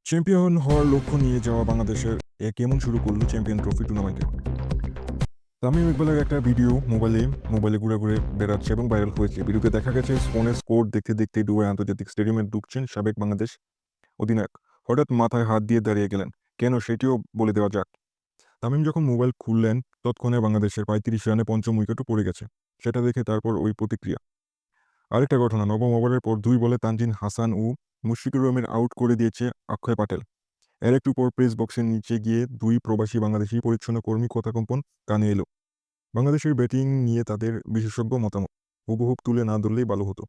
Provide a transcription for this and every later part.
Champion হওয়ার লক্ষ্য নিয়ে যাওয়া বাংলাদেশের কেমন শুরু করলো চ্যাম্পিয়ন ট্রফি টুর্নামেন্টে। তামিম ইকবালের একটা ভিডিও মোবাইলে ঘুরে ঘুরে বেড়াচ্ছে এবং ভাইরাল হয়েছে। ভিডিওতে দেখা গেছে ফোনের স্কোর দেখতে দেখতে দুবাই আন্তর্জাতিক স্টেডিয়ামে ঢুকছেন সাবেক বাংলাদেশ অধিনায়ক। হঠাৎ মাথায় হাত দিয়ে দাঁড়িয়ে গেলেন, কেন সেটিও বলে দেওয়া যাক। তামিম যখন মোবাইল খুললেন তৎক্ষণে বাংলাদেশের ৩৫ রানে পঞ্চম উইকেটও পড়ে গেছে। সেটা দেখে তারপর ওই প্রতিক্রিয়া। আরেকটা ঘটনা, নবম ওভারের পর ২ বলে তানজিন হাসান ও মুশফিকুর রহিমের আউট করে দিয়েছে অক্ষয় পাটেল। এর একটু পর প্রেস বক্সের নিচে গিয়ে ২ প্রবাসী বাংলাদেশি পরিচ্ছন্ন কর্মী কথাকম্পন কানে এলো। বাংলাদেশের ব্যাটিং নিয়ে তাদের বিশেষজ্ঞ মতামত হুবহু তুলে না ধরলেই ভালো হতো।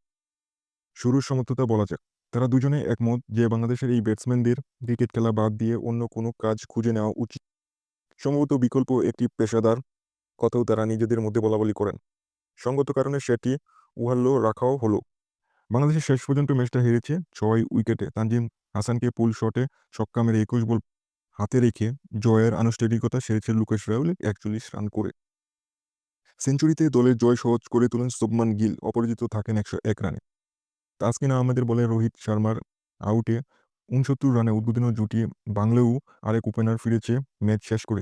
শুরুর সমর্থতা বলা যাক, তারা দুজনেই একমত যে বাংলাদেশের এই ব্যাটসম্যানদের ক্রিকেট খেলা বাদ দিয়ে অন্য কোনো কাজ খুঁজে নেওয়া উচিত। সম্ভবত বিকল্প একটি পেশাদার কথাও তারা নিজেদের মধ্যে বলাবলি করেন। সঙ্গত কারণে সেটি উহাল্য রাখাও হলো। বাংলাদেশের শেষ পর্যন্ত ম্যাচটা হেরেছে ৬ উইকেটে। তানজিম হাসানকে পুল শটে ছক্কা মেরে ২১ বল হাতে রেখে জয়ের আনুষ্ঠানিকতা সেরেছে লুকেশ রাহুল ৪১ রান করে। সেঞ্চুরিতে দলের জয় সহজ করে তোলেন শুভমান গিল, অপরাজিত থাকেন ১০১ রানে। তাসকিন আহমেদের বলে রোহিত শর্মার আউটে ৬৯ রানে উদ্বোধনী জুটি ভাঙলেও আরেক ওপেনার ফিরেছে ম্যাচ শেষ করে।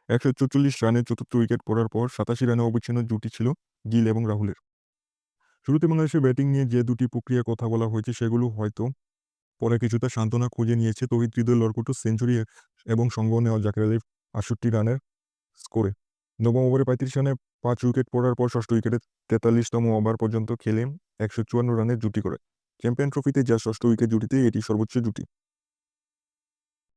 ১৪৪ রানে চতুর্থ উইকেট পড়ার পর ৮৭ রানে অবিচ্ছিন্ন জুটি ছিল গিল এবং রাহুলের। শুরুতে বাংলাদেশের ব্যাটিং নিয়ে যে দুটি প্রক্রিয়ার কথা বলা হয়েছে সেগুলো হয়তো পরে কিছুটা সান্ত্বনা খুঁজে নিয়েছে তৌহিদ হৃদয় লড়কুটো সেঞ্চুরি এবং সঙ্গ নেওয়া জাকের আলীর ৬৮ রানের স্কোরে। নবম ওভারে ৩৫ রানে ৫ উইকেট পড়ার পর ষষ্ঠ উইকেটে ৪৩তম ওভার পর্যন্ত খেলে ১৫৪ রানের জুটি করে। চ্যাম্পিয়ন ট্রফিতে যা ষষ্ঠ উইকেট জুটিতে এটি সর্বোচ্চ জুটি।